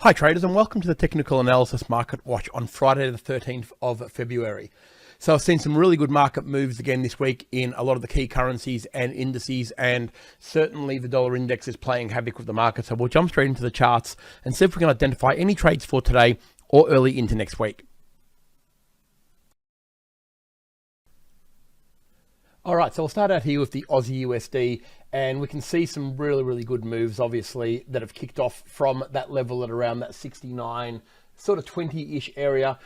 Hi traders, and welcome to the Technical Analysis Market Watch on Friday the 13th of February. So I've seen some really good market moves again this week in a lot of the key currencies and indices, and certainly the dollar index is playing havoc with the market. So we'll jump straight into the charts and see if we can identify any trades for today or early into next week. All right, so we'll start out here with the Aussie USD, and we can see some really good moves, obviously, that have kicked off from that level at around that 69, sort of 20-ish area.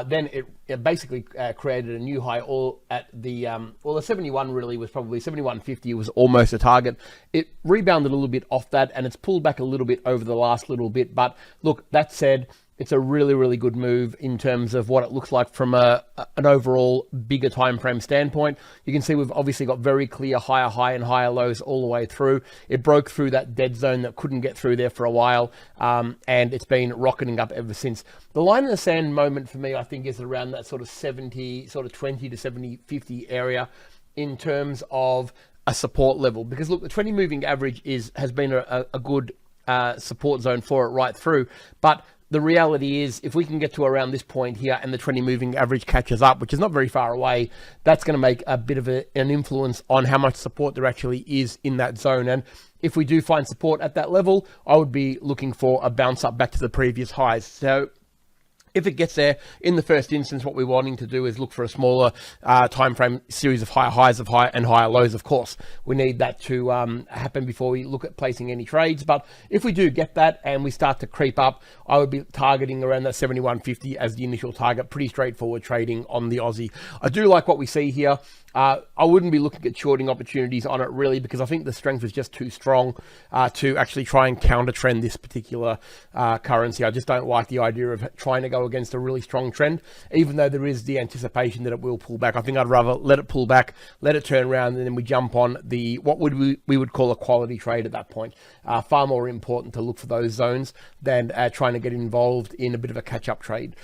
Then it basically created a new high all at the, the 71 really was probably 71.50 was almost a target. It rebounded a little bit off that, and it's pulled back a little bit over the last little bit. But look, that said, it's a really good move in terms of what it looks like from an overall bigger time frame standpoint. You can see we've obviously got very clear higher high and higher lows all the way through. It broke through that dead zone that couldn't get through there for a while, and it's been rocketing up ever since. The line in the sand moment for me, I think, is around that sort of 70, sort of 20 to 70, 50 area in terms of a support level. Because look, the 20 moving average has been a good support zone for it right through, but the reality is, if we can get to around this point here and the 20 moving average catches up, which is not very far away, that's going to make a bit of an influence on how much support there actually is in that zone. And if we do find support at that level, I would be looking for a bounce up back to the previous highs. So if it gets there, in the first instance, what we're wanting to do is look for a smaller time frame series of higher highs and higher lows. Of course, we need that to happen before we look at placing any trades. But if we do get that and we start to creep up, I would be targeting around that 71.50 as the initial target. Pretty straightforward trading on the Aussie. I do like what we see here. I wouldn't be looking at shorting opportunities on it really, because I think the strength is just too strong to actually try and counter trend this particular currency. I just don't like the idea of trying to go against a really strong trend, even though there is the anticipation that it will pull back. I think I'd rather let it pull back, let it turn around, and then we jump on the what we would call a quality trade at that point. Far more important to look for those zones than trying to get involved in a bit of a catch-up trade.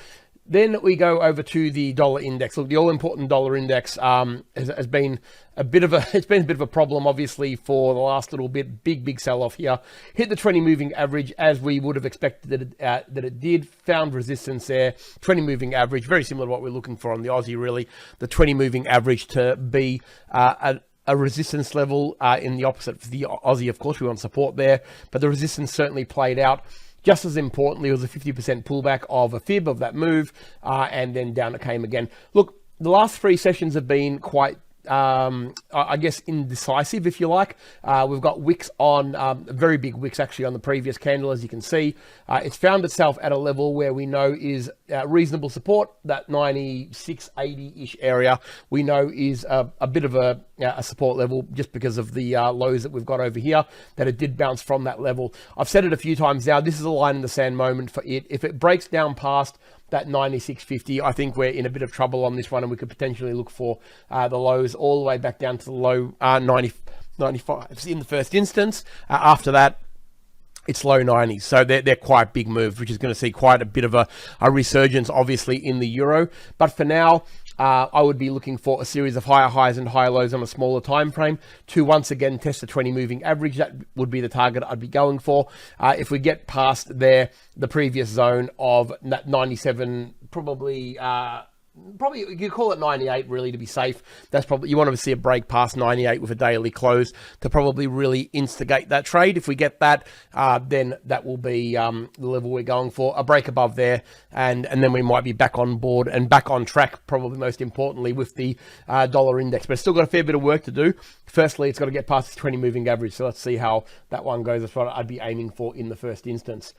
Then we go over to the dollar index. Look, the all-important dollar index has been a bit of a problem, obviously, for the last little bit. Big sell-off here. Hit the 20 moving average as we would have expected that it did. Found resistance there. 20 moving average, very similar to what we're looking for on the Aussie, really. The 20 moving average to be a resistance level in the opposite for the Aussie. Of course, we want support there, but the resistance certainly played out. Just as importantly, it was a 50% pullback of a fib of that move, and then down it came again. Look, the last three sessions have been quite, I guess, indecisive, if you like. We've got wicks on, very big wicks actually on the previous candle, as you can see. It's found itself at a level where we know is reasonable support. That 96, 80-ish area we know is a bit of a support level, just because of the lows that we've got over here, that it did bounce from that level. I've said it a few times now, this is a line in the sand moment for it. If it breaks down past that 96.50, I think we're in a bit of trouble on this one, and we could potentially look for the lows all the way back down to the low 95 in the first instance. After that, it's low 90s. So they're quite big moves, which is going to see quite a bit of a resurgence, obviously, in the euro. But for now, I would be looking for a series of higher highs and higher lows on a smaller time frame to once again test the 20 moving average. That would be the target I'd be going for. If we get past there, the previous zone of that 97, probably you call it 98 really to be safe. That's probably, you want to see a break past 98 with a daily close to probably really instigate that trade. If we get that, then that will be the level we're going for. A break above there, and then we might be back on board and back on track, probably most importantly, with the dollar index. But it's still got a fair bit of work to do. Firstly, it's got to get past the 20 moving average. So let's see how that one goes. That's what I'd be aiming for in the first instance.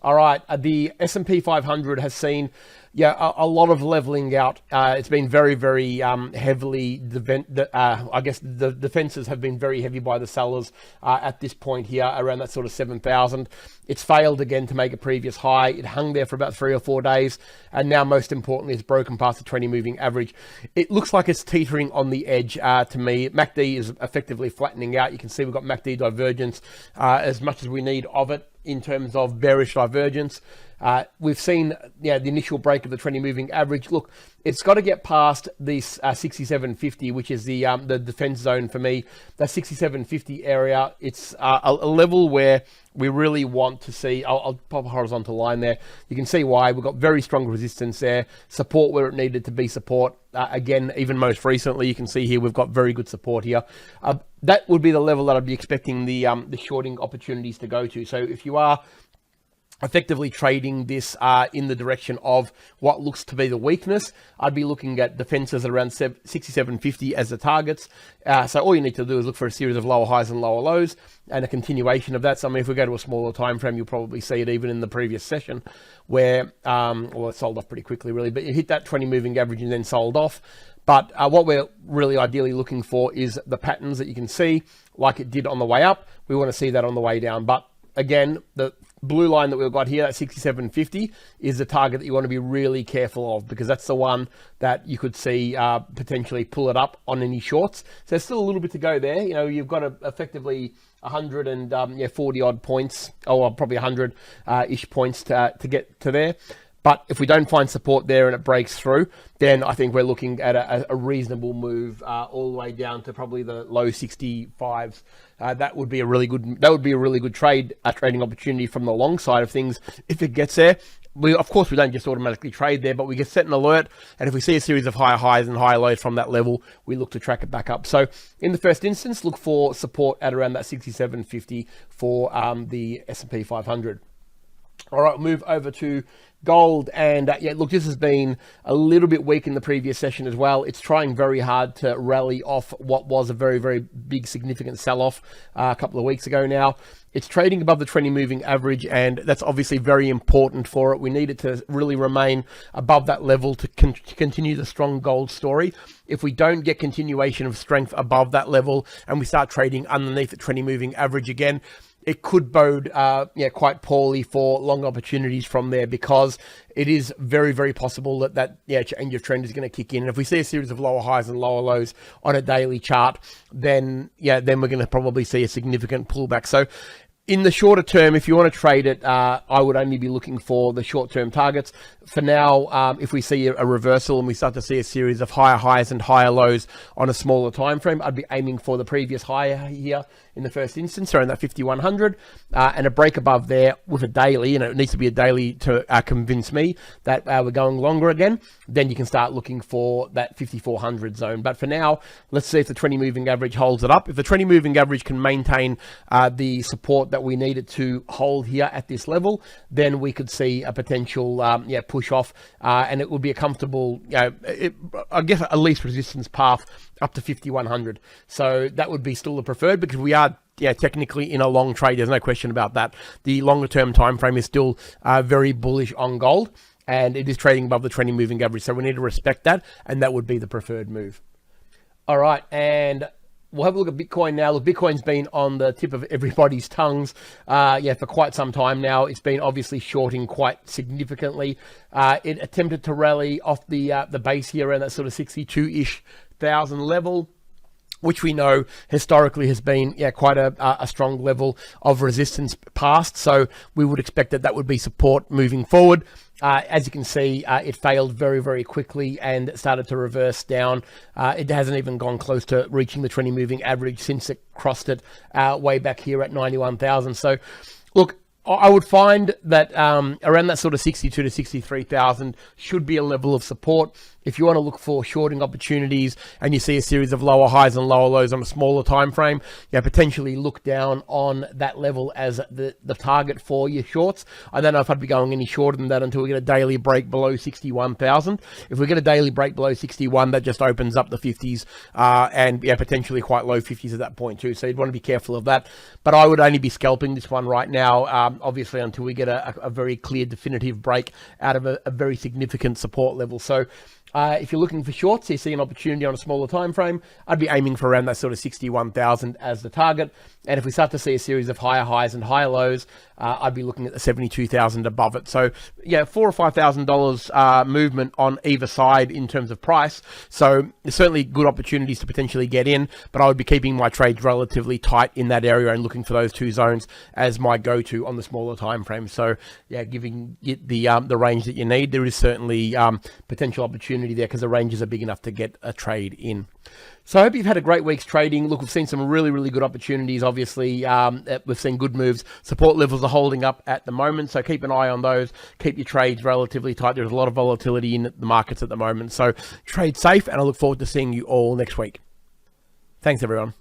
All right, the S&P 500 has seen, a lot of leveling out. It's been very heavily, I guess the defenses have been very heavy by the sellers at this point here, around that sort of 7,000. It's failed again to make a previous high. It hung there for about 3 or 4 days, and now most importantly, it's broken past the 20 moving average. It looks like it's teetering on the edge to me. MACD is effectively flattening out. You can see we've got MACD divergence as much as we need of it in terms of bearish divergence. We've seen the initial break of the 20 moving average. Look, it's got to get past this 67.50, which is the defense zone for me. That 67.50 area, it's a level where we really want to see, I'll pop a horizontal line there. You can see why. We've got very strong resistance there, support where it needed to be support. Again, even most recently, you can see here, we've got very good support here. That would be the level that I'd be expecting the shorting opportunities to go to. So if you are effectively trading this in the direction of what looks to be the weakness, I'd be looking at defenses around 67.50 as the targets. So all you need to do is look for a series of lower highs and lower lows and a continuation of that. So I mean, if we go to a smaller time frame, you'll probably see it even in the previous session where, well, it sold off pretty quickly really, but you hit that 20 moving average and then sold off. But what we're really ideally looking for is the patterns that you can see like it did on the way up. We want to see that on the way down. But again, the blue line that we've got here at 67.50 is the target that you want to be really careful of, because that's the one that you could see potentially pull it up on any shorts. So there's still a little bit to go there. You know, you've got effectively 140 odd points, or probably 100 ish points to get to there. But if we don't find support there and it breaks through, then I think we're looking at a reasonable move all the way down to probably the low 65s. That would be a really good trading opportunity from the long side of things if it gets there. Of course, we don't just automatically trade there, but we get set an alert, and if we see a series of higher highs and higher lows from that level, we look to track it back up. So in the first instance, look for support at around that 67.50 for the S&P 500. All right, move over to gold, and yeah, look, this has been a little bit weak in the previous session as well. It's trying very hard to rally off what was a very, very big, significant sell-off a couple of weeks ago now. It's trading above the 20 moving average, and that's obviously very important for it. We need it to really remain above that level to continue the strong gold story. If we don't get continuation of strength above that level and we start trading underneath the 20 moving average again, it could bode quite poorly for long opportunities from there, because it is very, very possible that change of trend is going to kick in. And if we see a series of lower highs and lower lows on a daily chart, then we're going to probably see a significant pullback. So in the shorter term, if you want to trade it, I would only be looking for the short-term targets. For now, if we see a reversal and we start to see a series of higher highs and higher lows on a smaller time frame, I'd be aiming for the previous high here in the first instance, around that 5100, and a break above there with a daily, and it needs to be a daily to convince me that we're going longer again. Then you can start looking for that 5400 zone. But for now, let's see if the 20 moving average holds it up. If the 20 moving average can maintain the support that we need it to hold here at this level, then we could see a potential push off, and it would be a comfortable, I guess, at least resistance path up to 5100. So that would be still the preferred, because we are technically in a long trade. There's no question about that. The longer term time frame is still very bullish on gold, and it is trading above the 20 moving average. So we need to respect that, and that would be the preferred move. All right, and we'll have a look at Bitcoin now. Look, Bitcoin's been on the tip of everybody's tongues for quite some time now. It's been obviously shorting quite significantly. It attempted to rally off the base here around that sort of 62-ish thousand level, which we know historically has been quite a strong level of resistance past. So we would expect that would be support moving forward. As you can see, it failed very, very quickly and started to reverse down. It hasn't even gone close to reaching the 20 moving average since it crossed it way back here at 91,000. So look, I would find that around that sort of 62 to 63,000 should be a level of support. If you want to look for shorting opportunities and you see a series of lower highs and lower lows on a smaller time frame, potentially look down on that level as the target for your shorts. I don't know if I'd be going any shorter than that until we get a daily break below 61,000. If we get a daily break below 61, that just opens up the 50s and potentially quite low 50s at that point too. So you'd want to be careful of that. But I would only be scalping this one right now, obviously until we get a very clear definitive break out of a very significant support level. So if you're looking for shorts, you see an opportunity on a smaller time frame, I'd be aiming for around that sort of 61,000 as the target. And if we start to see a series of higher highs and higher lows, I'd be looking at the 72,000 above it. So $4,000 or $5,000 movement on either side in terms of price. So there's certainly good opportunities to potentially get in, but I would be keeping my trades relatively tight in that area and looking for those two zones as my go-to on the smaller time frame. So giving it the range that you need, there is certainly potential opportunity opportunity there because the ranges are big enough to get a trade in. So I hope you've had a great week's trading. Look, we've seen some really, really good opportunities. Obviously, we've seen good moves. Support levels are holding up at the moment, so keep an eye on those. Keep your trades relatively tight. There's a lot of volatility in the markets at the moment, so trade safe, and I look forward to seeing you all next week. Thanks, everyone.